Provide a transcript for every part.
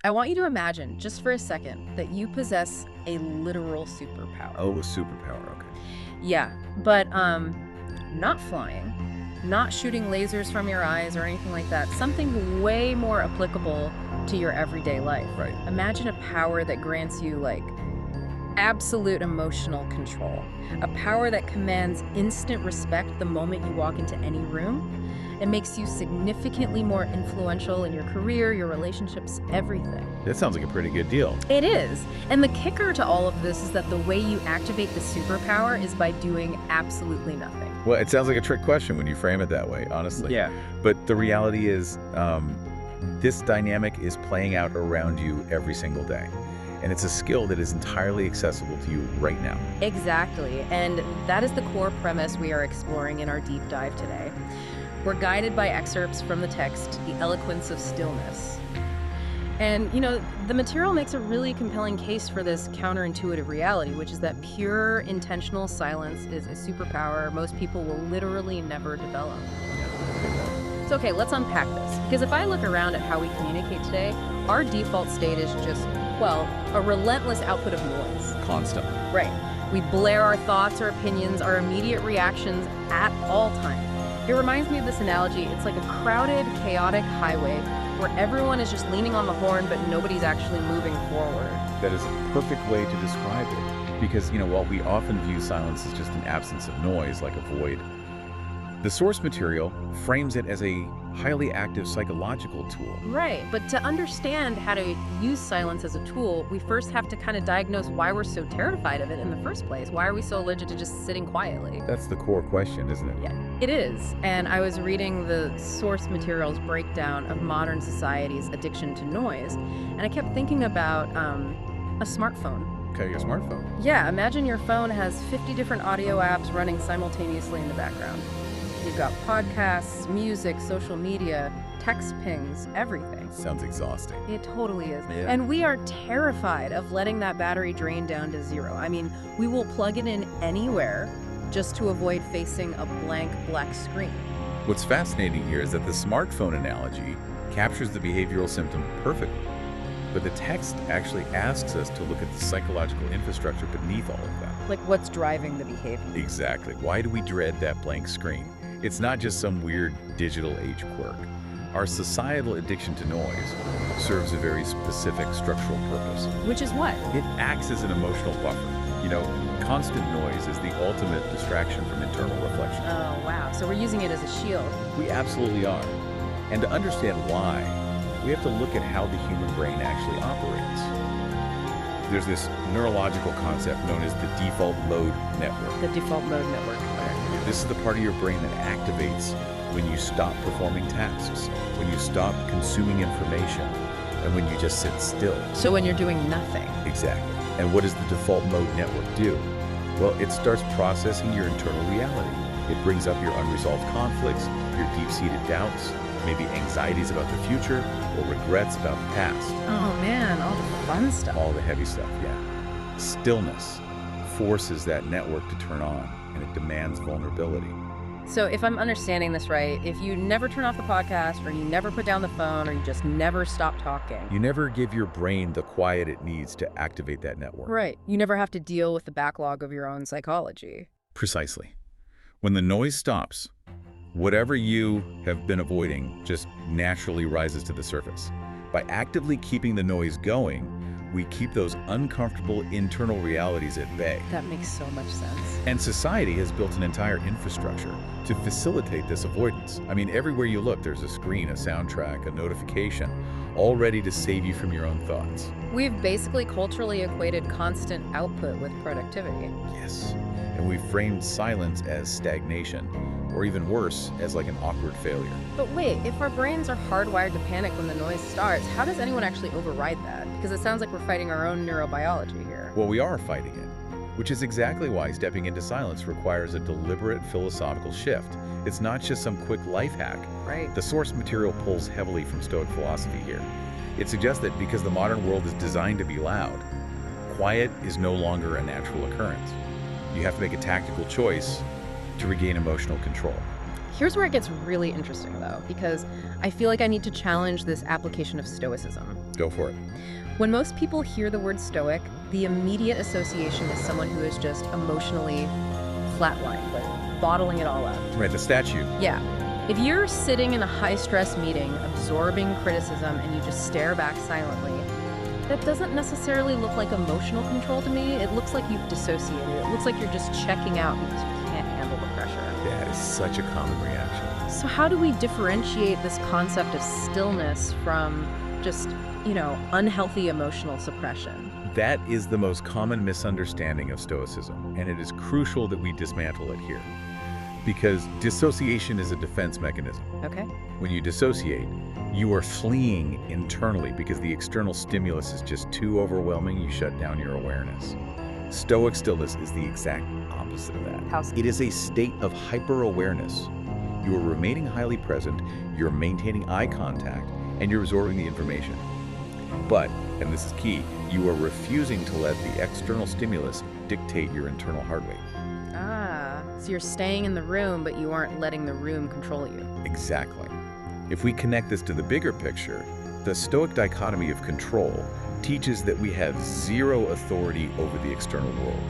I want you to imagine, just for a second, that you possess a literal superpower. Oh, a superpower, okay. Yeah, but not flying, not shooting lasers from your eyes or anything like that. Something way more applicable to your everyday life. Right. Imagine a power that grants you, like, absolute emotional control. A power that commands instant respect the moment you walk into any room. It makes you significantly more influential in your career, your relationships, everything. That sounds like a pretty good deal. It is. And the kicker to all of this is that the way you activate the superpower is by doing absolutely nothing. Well, it sounds like a trick question when you frame it that way, honestly. Yeah. But the reality is, this dynamic is playing out around you every single day. And it's a skill that is entirely accessible to you right now. Exactly. And that is the core premise we are exploring in our deep dive today. We're guided by excerpts from the text, The Eloquence of Stillness. And, you know, the material makes a really compelling case for this counterintuitive reality, which is that pure intentional silence is a superpower most people will literally never develop. So, okay, let's unpack this. Because if I look around at how we communicate today, our default state is just, well, a relentless output of noise. Constant. Right. We blare our thoughts, our opinions, our immediate reactions at all times. It reminds me of this analogy. It's like a crowded, chaotic highway where everyone is just leaning on the horn, but nobody's actually moving forward. That is a perfect way to describe it. Because, while we often view silence as just an absence of noise, like a void, the source material frames it as a highly active psychological tool. Right, but to understand how to use silence as a tool, we first have to kind of diagnose why we're so terrified of it in the first place. Why are we so allergic to just sitting quietly? That's the core question, isn't it? Yeah, it is. And I was reading the source material's breakdown of modern society's addiction to noise, and I kept thinking about a smartphone. Okay, your smartphone. Yeah, imagine your phone has 50 different audio apps running simultaneously in the background. You've got podcasts, music, social media, text pings, everything. Sounds exhausting. It totally is. Yeah. And we are terrified of letting that battery drain down to zero. I mean, we will plug it in anywhere just to avoid facing a blank black screen. What's fascinating here is that the smartphone analogy captures the behavioral symptom perfectly. But the text actually asks us to look at the psychological infrastructure beneath all of that. Like, what's driving the behavior? Exactly. Why do we dread that blank screen? It's not just some weird digital age quirk. Our societal addiction to noise serves a very specific structural purpose. Which is what? It acts as an emotional buffer. Constant noise is the ultimate distraction from internal reflection. Oh, wow. So we're using it as a shield. We absolutely are. And to understand why, we have to look at how the human brain actually operates. There's this neurological concept known as the default mode network. The default mode network. This is the part of your brain that activates when you stop performing tasks, when you stop consuming information, and when you just sit still. So when you're doing nothing. Exactly. And what does the default mode network do? Well, it starts processing your internal reality. It brings up your unresolved conflicts, your deep-seated doubts, maybe anxieties about the future, or regrets about the past. Oh man, all the fun stuff. All the heavy stuff, yeah. Stillness forces that network to turn on, and it demands vulnerability. So if I'm understanding this right, if you never turn off the podcast, or you never put down the phone, or you just never stop talking. You never give your brain the quiet it needs to activate that network. Right. You never have to deal with the backlog of your own psychology. Precisely. When the noise stops, whatever you have been avoiding just naturally rises to the surface. By actively keeping the noise going, we keep those uncomfortable internal realities at bay. That makes so much sense. And society has built an entire infrastructure to facilitate this avoidance. I mean, everywhere you look, there's a screen, a soundtrack, a notification, all ready to save you from your own thoughts. We've basically culturally equated constant output with productivity. Yes. And we've framed silence as stagnation, or even worse, as like an awkward failure. But wait, if our brains are hardwired to panic when the noise starts, how does anyone actually override that? Because it sounds like we're fighting our own neurobiology here. Well, we are fighting it, which is exactly why stepping into silence requires a deliberate philosophical shift. It's not just some quick life hack. Right. The source material pulls heavily from Stoic philosophy here. It suggests that because the modern world is designed to be loud, quiet is no longer a natural occurrence. You have to make a tactical choice to regain emotional control. Here's where it gets really interesting, though, because I feel like I need to challenge this application of Stoicism. Go for it. When most people hear the word stoic, the immediate association is someone who is just emotionally flatlined, like bottling it all up. Right, the statue. Yeah. If you're sitting in a high-stress meeting, absorbing criticism, and you just stare back silently, that doesn't necessarily look like emotional control to me. It looks like you've dissociated. It looks like you're just checking out because you can't handle the pressure. That is such a common reaction. So how do we differentiate this concept of stillness from just, unhealthy emotional suppression? That is the most common misunderstanding of Stoicism, and it is crucial that we dismantle it here. Because dissociation is a defense mechanism. Okay. When you dissociate, you are fleeing internally because the external stimulus is just too overwhelming. You shut down your awareness. Stoic stillness is the exact opposite of that. How so? It is a state of hyper-awareness. You are remaining highly present, you're maintaining eye contact, and you're absorbing the information. But, and this is key, you are refusing to let the external stimulus dictate your internal heart rate. So you're staying in the room, but you aren't letting the room control you. Exactly. If we connect this to the bigger picture, the Stoic dichotomy of control teaches that we have zero authority over the external world.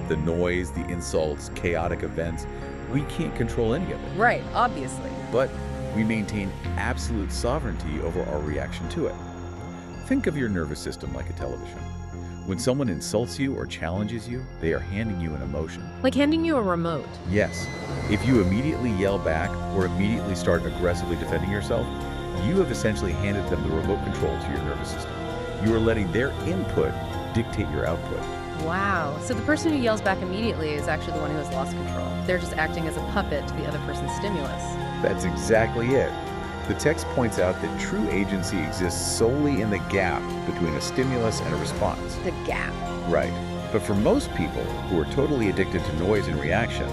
The noise, the insults, chaotic events, we can't control any of it. Right, obviously. But we maintain absolute sovereignty over our reaction to it. Think of your nervous system like a television. When someone insults you or challenges you, they are handing you an emotion. Like handing you a remote. Yes. If you immediately yell back or immediately start aggressively defending yourself, you have essentially handed them the remote control to your nervous system. You are letting their input dictate your output. Wow. So the person who yells back immediately is actually the one who has lost control. They're just acting as a puppet to the other person's stimulus. That's exactly it. The text points out that true agency exists solely in the gap between a stimulus and a response. The gap. Right. But for most people who are totally addicted to noise and reaction,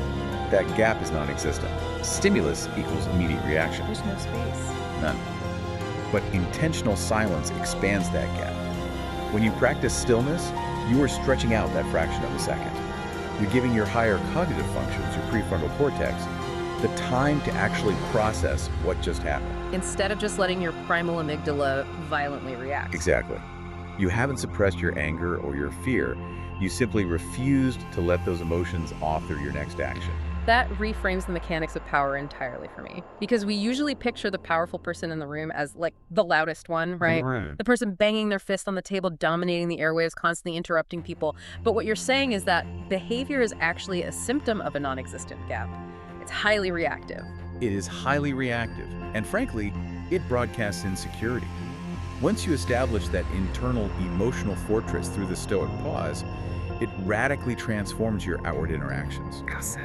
that gap is non-existent. Stimulus equals immediate reaction. There's no space. None. But intentional silence expands that gap. When you practice stillness, you are stretching out that fraction of a second. You're giving your higher cognitive functions, your prefrontal cortex, the time to actually process what just happened. Instead of just letting your primal amygdala violently react. Exactly. You haven't suppressed your anger or your fear. You simply refused to let those emotions author your next action. That reframes the mechanics of power entirely for me. Because we usually picture the powerful person in the room as like the loudest one, right? The person banging their fist on the table, dominating the airwaves, constantly interrupting people. But what you're saying is that behavior is actually a symptom of a non-existent gap. It's highly reactive. It is highly reactive, and frankly, it broadcasts insecurity. Once you establish that internal emotional fortress through the Stoic pause, it radically transforms your outward interactions. How so?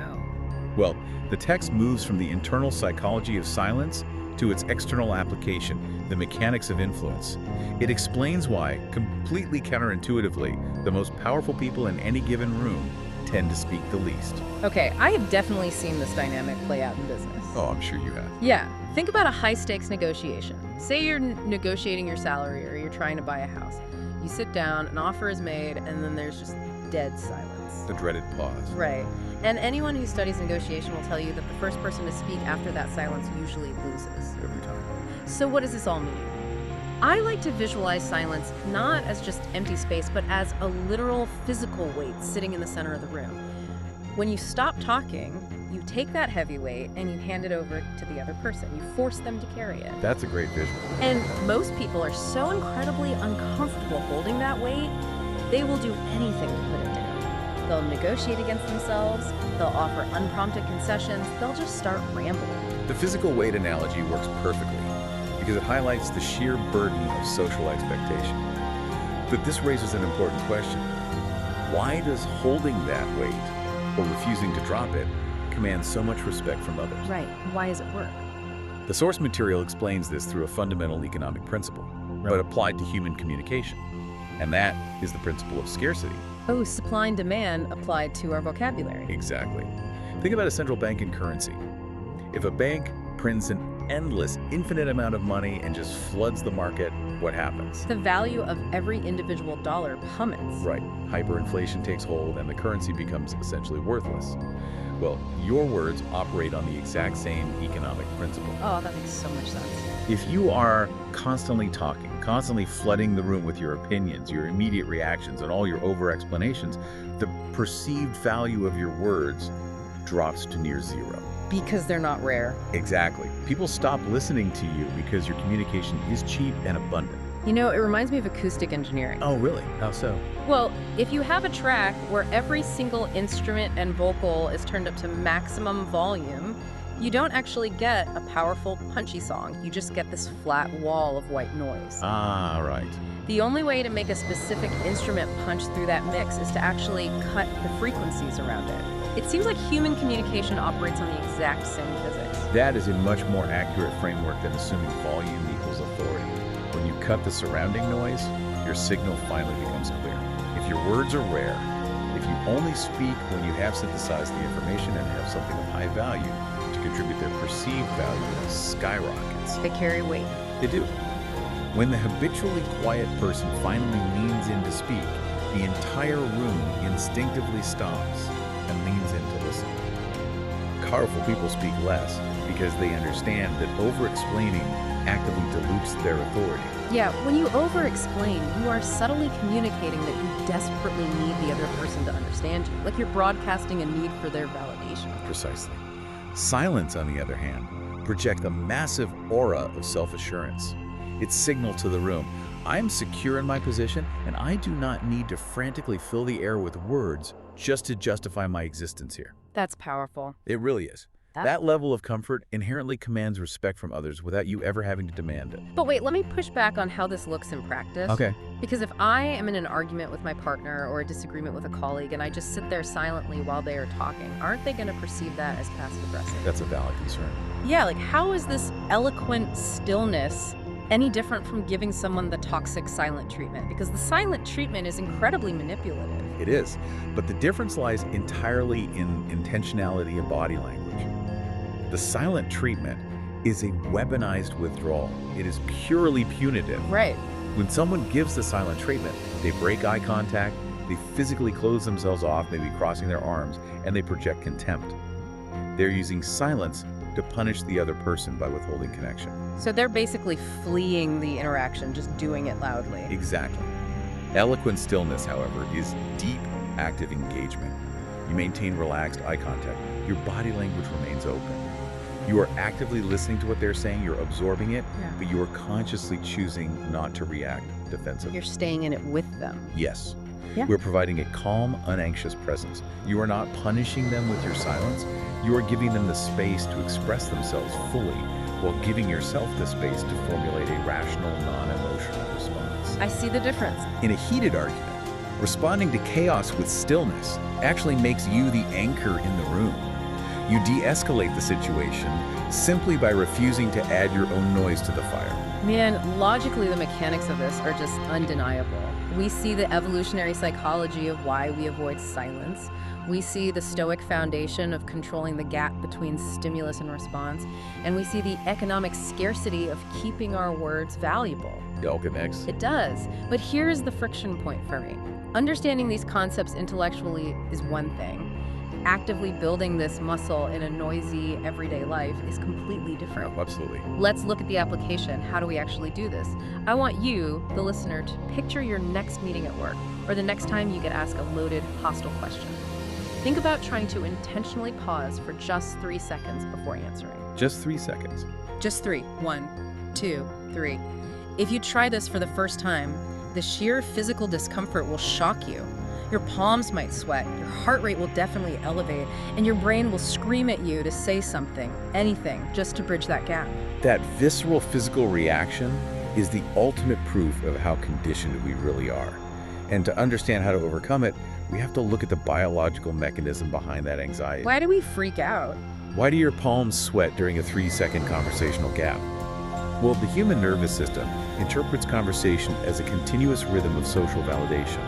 Well, the text moves from the internal psychology of silence to its external application, the mechanics of influence. It explains why, completely counterintuitively, the most powerful people in any given room tend to speak the least. Okay, I have definitely seen this dynamic play out in business. Oh, I'm sure you have. Yeah, think about a high-stakes negotiation. Say you're negotiating your salary or you're trying to buy a house. You sit down, an offer is made, and then there's just dead silence. The dreaded pause. Right. And anyone who studies negotiation will tell you that the first person to speak after that silence usually loses. Every time. So what does this all mean? I like to visualize silence not as just empty space, but as a literal physical weight sitting in the center of the room. When you stop talking, you take that heavy weight and you hand it over to the other person. You force them to carry it. That's a great visual. And most people are so incredibly uncomfortable holding that weight, they will do anything to put it down. They'll negotiate against themselves, they'll offer unprompted concessions, they'll just start rambling. The physical weight analogy works perfectly because it highlights the sheer burden of social expectation. But this raises an important question. Why does holding that weight, or refusing to drop it, command so much respect from others? Right. Why does it work? The source material explains this through a fundamental economic principle, but applied to human communication. And that is the principle of scarcity. Oh, supply and demand applied to our vocabulary. Exactly. Think about a central bank and currency. If a bank prints an endless, infinite amount of money and just floods the market, what happens? The value of every individual dollar plummets. Right. Hyperinflation takes hold and the currency becomes essentially worthless. Well, your words operate on the exact same economic principle. Oh, that makes so much sense. If you are constantly talking, constantly flooding the room with your opinions, your immediate reactions, and all your over-explanations, the perceived value of your words drops to near zero. Because they're not rare. Exactly. People stop listening to you because your communication is cheap and abundant. You know, it reminds me of acoustic engineering. Oh, really? How so? Well, if you have a track where every single instrument and vocal is turned up to maximum volume, you don't actually get a powerful, punchy song. You just get this flat wall of white noise. Ah, right. The only way to make a specific instrument punch through that mix is to actually cut the frequencies around it. It seems like human communication operates on the exact same physics. That is a much more accurate framework than assuming volume equals authority. When you cut the surrounding noise, your signal finally becomes clear. If your words are rare, if you only speak when you have synthesized the information and have something of high value to contribute, their perceived value skyrockets. They carry weight. They do. When the habitually quiet person finally leans in to speak, the entire room instinctively stops and leans in to listen. Powerful people speak less because they understand that over-explaining actively dilutes their authority. Yeah, when you over-explain, you are subtly communicating that you desperately need the other person to understand you, like you're broadcasting a need for their validation. Precisely. Silence, on the other hand, projects a massive aura of self-assurance. Its signal to the room, I'm secure in my position, and I do not need to frantically fill the air with words just to justify my existence here. That's powerful. It really is. That level of comfort inherently commands respect from others without you ever having to demand it. But wait, let me push back on how this looks in practice. Okay. Because if I am in an argument with my partner or a disagreement with a colleague and I just sit there silently while they are talking, aren't they going to perceive that as passive-aggressive? That's a valid concern. Yeah, like how is this eloquent stillness any different from giving someone the toxic silent treatment? Because the silent treatment is incredibly manipulative. It is. But the difference lies entirely in intentionality and body language. The silent treatment is a weaponized withdrawal. It is purely punitive. Right. When someone gives the silent treatment, they break eye contact, they physically close themselves off, maybe crossing their arms, and they project contempt. They're using silence to punish the other person by withholding connection. So they're basically fleeing the interaction, just doing it loudly. Exactly. Eloquent stillness, however, is deep, active engagement. You maintain relaxed eye contact. Your body language remains open. You are actively listening to what they're saying, you're absorbing it, but you are consciously choosing not to react defensively. You're staying in it with them. Yes. Yeah. We're providing a calm, unanxious presence. You are not punishing them with your silence. You are giving them the space to express themselves fully while giving yourself the space to formulate a rational, non-emotional response. I see the difference. In a heated argument, responding to chaos with stillness actually makes you the anchor in the room. You de-escalate the situation simply by refusing to add your own noise to the fire. Man, logically the mechanics of this are just undeniable. We see the evolutionary psychology of why we avoid silence. We see the Stoic foundation of controlling the gap between stimulus and response. And we see the economic scarcity of keeping our words valuable. It all connects. It does. But here's the friction point for me. Understanding these concepts intellectually is one thing. Actively building this muscle in a noisy, everyday life is completely different. Oh, absolutely. Let's look at the application. How do we actually do this? I want you, the listener, to picture your next meeting at work or the next time you get asked a loaded, hostile question. Think about trying to intentionally pause for just 3 seconds before answering. Just 3 seconds. Just 3. 1, 2, 3. If you try this for the first time, the sheer physical discomfort will shock you. Your palms might sweat, your heart rate will definitely elevate, and your brain will scream at you to say something, anything, just to bridge that gap. That visceral physical reaction is the ultimate proof of how conditioned we really are. And to understand how to overcome it, we have to look at the biological mechanism behind that anxiety. Why do we freak out? Why do your palms sweat during a 3-second conversational gap? Well, the human nervous system interprets conversation as a continuous rhythm of social validation.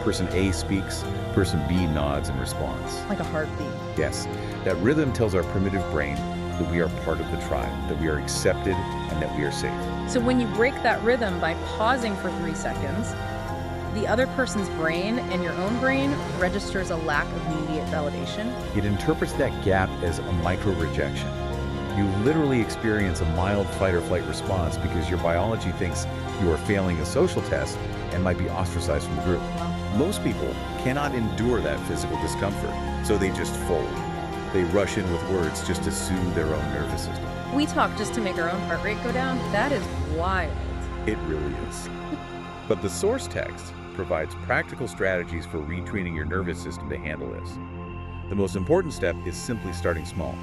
Person A speaks, person B nods in response. Like a heartbeat. Yes, that rhythm tells our primitive brain that we are part of the tribe, that we are accepted, and that we are safe. So when you break that rhythm by pausing for 3 seconds, the other person's brain and your own brain registers a lack of immediate validation. It interprets that gap as a micro-rejection. You literally experience a mild fight or flight response because your biology thinks you are failing a social test and might be ostracized from the group. Most people cannot endure that physical discomfort, so they just fold. They rush in with words just to soothe their own nervous system. We talk just to make our own heart rate go down? That is wild. It really is. But the source text provides practical strategies for retraining your nervous system to handle this. The most important step is simply starting small.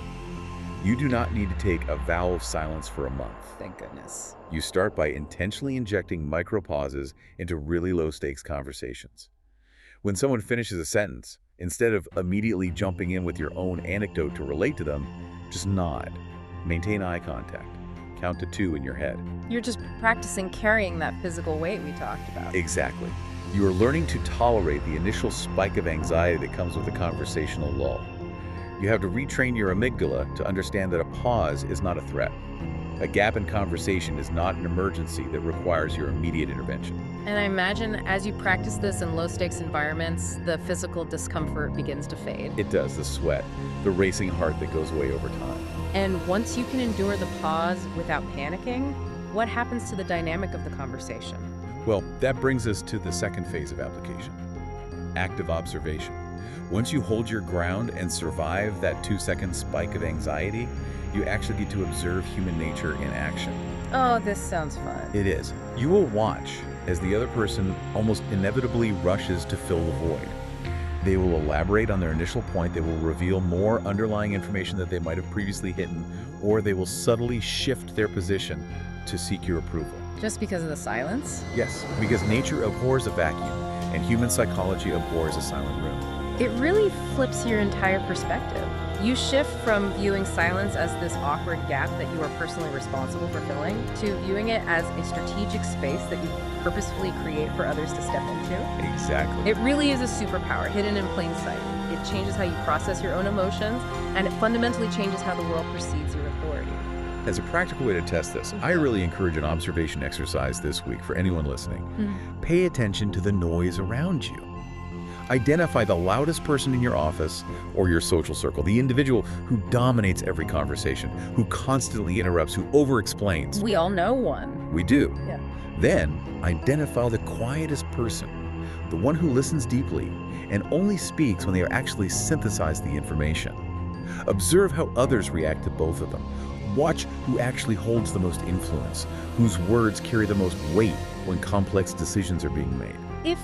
You do not need to take a vow of silence for a month. Thank goodness. You start by intentionally injecting micro-pauses into really low-stakes conversations. When someone finishes a sentence, instead of immediately jumping in with your own anecdote to relate to them, just nod. Maintain eye contact. Count to 2 in your head. You're just practicing carrying that physical weight we talked about. Exactly. You are learning to tolerate the initial spike of anxiety that comes with a conversational lull. You have to retrain your amygdala to understand that a pause is not a threat. A gap in conversation is not an emergency that requires your immediate intervention. And I imagine as you practice this in low-stakes environments, the physical discomfort begins to fade. It does, the sweat, the racing heart that goes away over time. And once you can endure the pause without panicking, what happens to the dynamic of the conversation? Well, that brings us to the second phase of application, active observation. Once you hold your ground and survive that 2-second spike of anxiety, you actually get to observe human nature in action. Oh, this sounds fun. It is. You will watch as the other person almost inevitably rushes to fill the void. They will elaborate on their initial point, they will reveal more underlying information that they might have previously hidden, or they will subtly shift their position to seek your approval. Just because of the silence? Yes, because nature abhors a vacuum, and human psychology abhors a silent room. It really flips your entire perspective. You shift from viewing silence as this awkward gap that you are personally responsible for filling to viewing it as a strategic space that you purposefully create for others to step into. Exactly. It really is a superpower hidden in plain sight. It changes how you process your own emotions, and it fundamentally changes how the world perceives your authority. As a practical way to test this, I really encourage an observation exercise this week for anyone listening. Pay attention to the noise around you. Identify the loudest person in your office or your social circle, the individual who dominates every conversation, who constantly interrupts, who over-explains. We all know one. We do. Yeah. Then, identify the quietest person, the one who listens deeply and only speaks when they are actually synthesize the information. Observe how others react to both of them. Watch who actually holds the most influence, whose words carry the most weight when complex decisions are being made. If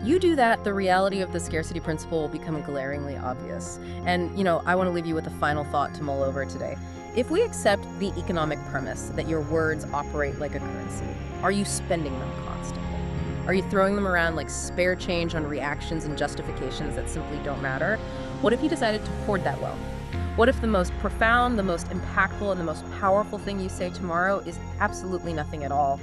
you do that, the reality of the scarcity principle will become glaringly obvious. And, I want to leave you with a final thought to mull over today. If we accept the economic premise that your words operate like a currency, are you spending them constantly? Are you throwing them around like spare change on reactions and justifications that simply don't matter? What if you decided to hoard that wealth? What if the most profound, the most impactful, and the most powerful thing you say tomorrow is absolutely nothing at all,